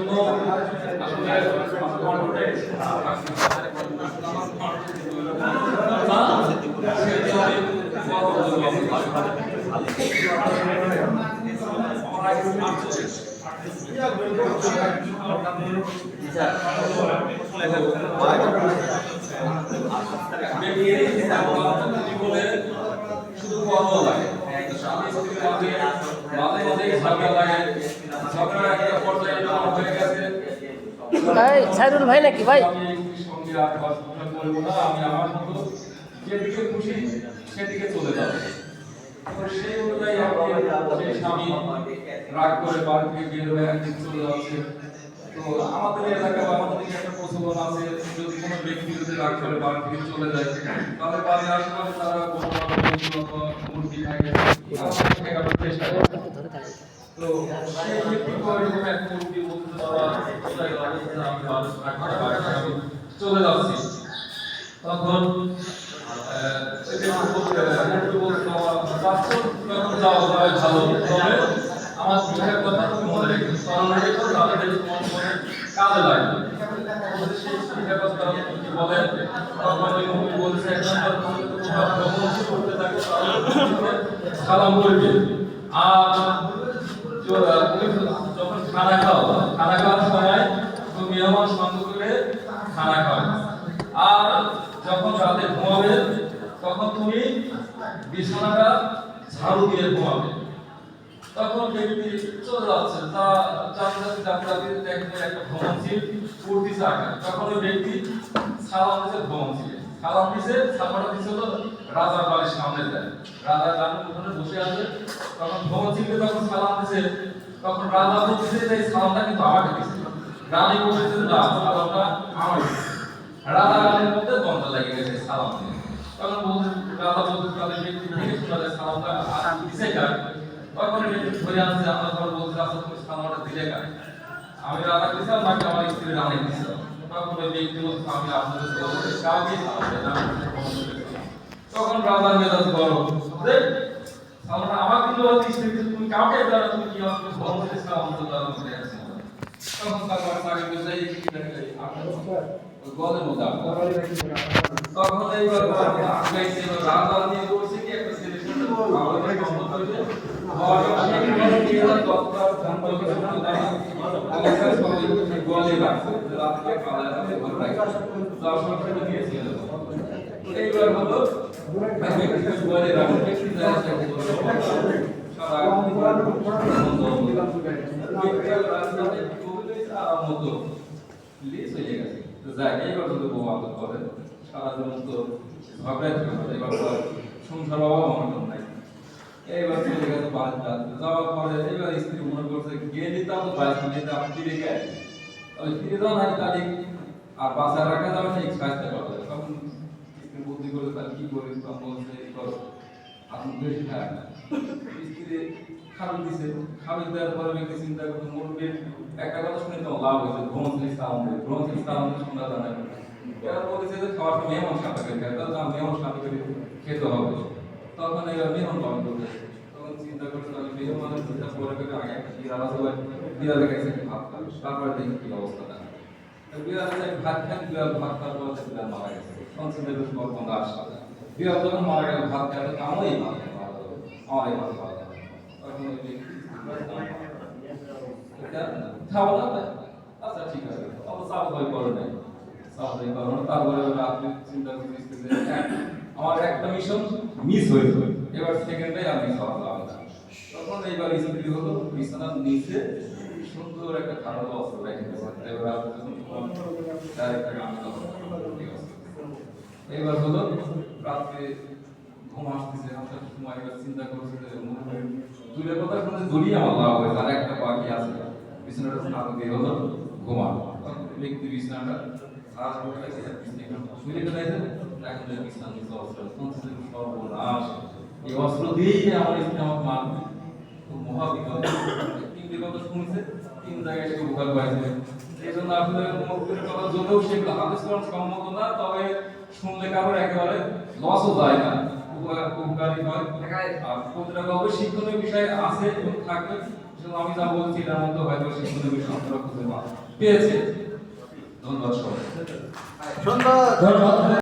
জন্য আসলে কন্টেন্ট শুধু কর্ম লাগে মাঝে মাঝে ঝগড়া লাগে ঝগড়া একটা পর্যায়ে হয়ে গেছে ভাই সাইরুল ভাই নাকি ভাই আমি সঙ্গে আর কথা বলবো না আমি আমার মতো যেদিকে খুশি সেদিকে চলে যাব তো সেই অনুযায়ী সেই স্বামী রাগ করে বাড়ি থেকে বের হয়ে একদিন চলে যাচ্ছে তো আমাদের এলাকা বা আমাদের একটা প্রচলন আছে যদি কোনো ব্যক্তি যদি রাগ করে বাড়ি থেকে চলে যায় তাহলে বাড়ির আশেপাশে তারা কোনো মুরগি থাকে ঠেকানোর চেষ্টা করে তো সেই ব্যক্তি এরকম এক মুরগি বলতে তারা আমি চলে যাচ্ছি তখন আমার দুঃখের কথা তুমি মনে রেখো স্মরণ রেখো তাহলে তোমার মনে কাজে লাগবে বলেন বলছে সালাম করবে আর যখন খানা খাওয়ার সময় তুমি আমার সঙ্গ করে খানা খাও আর যখন রাতে ঘুমাবে তখন তুমি বিছানাটা ঝাড়ু দিয়ে ঘুমাবে তখন ব্যক্তি চলে যাচ্ছে যাত্রাতে দেখবে একটা ভ্রমণশীল উঠতেছে আকার তখন ওই ব্যক্তি সালাম দিচ্ছে ভ্রমণশীল সালাম দিচ্ছে সালামটা দিচ্ছে হলো রাজার বাড়ির সামনে যায় রাজা রানীর ওখানে বসে আছে তখন ভ্রমণশীলকে যখন সালাম দিচ্ছে তখন রাজা বলছে যে এই সালামটা কিন্তু আমাকে দিচ্ছে রানী বলছে না সালামটা আমার রাজা রানীর মধ্যে দ্বন্দ্ব লেগে গেছে সালাম দিয়ে তখন বলছে রাজা বলছে তাদের ব্যক্তি থেকে শোনা যায় সালামটা দিছে কার তখন ব্যক্তি ধরে আনছে আমরা তখন বলছে রাজা তুমি সালামটা দিলে কার আমি রাজা দিছিলাম নাকি আমার স্ত্রী রানী দিছিলাম তখন ওই ব্যক্তি বলছে আমি আপনাদের বলছি কাউকে তখন রাজার মেজাজ গরম দেখ সালামটা আমার কিন্তু স্ত্রী তুমি কাউকে দ্বারা তুমি কি আমাকে বলতে সালাম তো দ্বারা মধ্যে আছে তখন তারপর তাকে বলছে এই কি দেখলে আপনার গলের মধ্যে তখন এইবার আগাইছে রাজা নিয়ে বলছে কি একটা সিলেকশন আমাদের সম্মত হয়েছে গলে রাখছে রাতকে পালায় এইবার হলো গলে রাখছে মতো লিস হয়ে গেছে যাই এইবার যদি বউ আদর করে সারা জীবন তো ঝগড়ায় থাকে এবার তো সংসার বাবা আমার নাই এইবার চলে গেছে বাড়িতে যাওয়ার পরে এইবার স্ত্রী মনে করছে গিয়ে দিতাম তো বাইশ মিনিটে আপনি ফিরে গেছে ওই ফিরে যাওয়া নাই তাহলে আর বাসায় রাখা যাবে না এক্সারসাইজ করা যাবে তখন স্ত্রী বুদ্ধি করে তাহলে কি করি তখন বলছে এই করো আপনি বেশি খায় না স্ত্রী খাবার দিছে খাবার দেওয়ার পরে ব্যক্তি চিন্তা করছে মুরগির একটা কথা শুনে তো লাভ হয়েছে ভ্রমণশীল সাউন্ড শোনা জানা এরা বলেছে যে খাওয়ার সময় মেহমান সাথে করে খায় তাহলে মেহমান সাথে করে খেতে হবে তখন এবার মেহমান পালন করবে তখন চিন্তা করছে আমি মেহমানের চিন্তা পরে করে আগে বিড়াল আছে বিড়ালে গেছে ভাত খাবে তারপরে দেখি কি অবস্থাটা বিড়াল ভাত খান বিড়াল ভাত খাওয়ার পর বিড়াল মারা গেছে তখন চিন্তা করছে বন্ধ আসা বিড়াল যখন মারা গেল ভাত খাবে আমারই ভাত আমারই ভাত খাওয়া যাবে তখন ওই ব্যক্তি খাওয়া যাবে আচ্ছা ঠিক আছে তাহলে সাফাই করে নাই সাফাই করো তারপরে আপনি চিন্তা করতেছেন আমার একটা মিশন মিস হয়েছে এবার সেকেন্ডে আর মিস হওয়া যাবে না তখন এইবার স্ত্রী হলো বিছানার নিচে সুন্দর একটা ধারালো অস্ত্র রেখে দিয়েছে এবার এইবার হলো রাত্রে ঘুম আসতেছে আসার সময় এবার চিন্তা করছে যে দুলের কথা শুনে দুলিয়ে আমার লাভ হয়েছে আর একটা বাকি আছে বিছানাটা স্নান দিয়ে হলো ঘুমানো ব্যক্তি বিছানাটা সারা শুয়ে ফেলাইছে এখন বিছানা নিচে অস্ত্র সর্বনাশ এই অস্ত্র দিয়েই আমার স্ত্রী আমার মারবে মহাবিপদ তিনটি কথা শুনছে তিন জায়গায় সে উদ্ধার পাইছে এই জন্য আসলে মুক্তির কথা যদিও সেগুলো হাদিস কোরআন সম্মত না তবে শুনলে কারোর একেবারে লসও যায় না উপকারী হয় আর প্রতিটা গল্পে শিক্ষণীয় বিষয় আছে এবং থাকবে আসলে আমি যা বলছি তার মধ্যে হয়তো শিক্ষণীয় বিষয় আপনারা খুঁজে পেয়েছে। ধন্যবাদ সবাই। সুন্দর।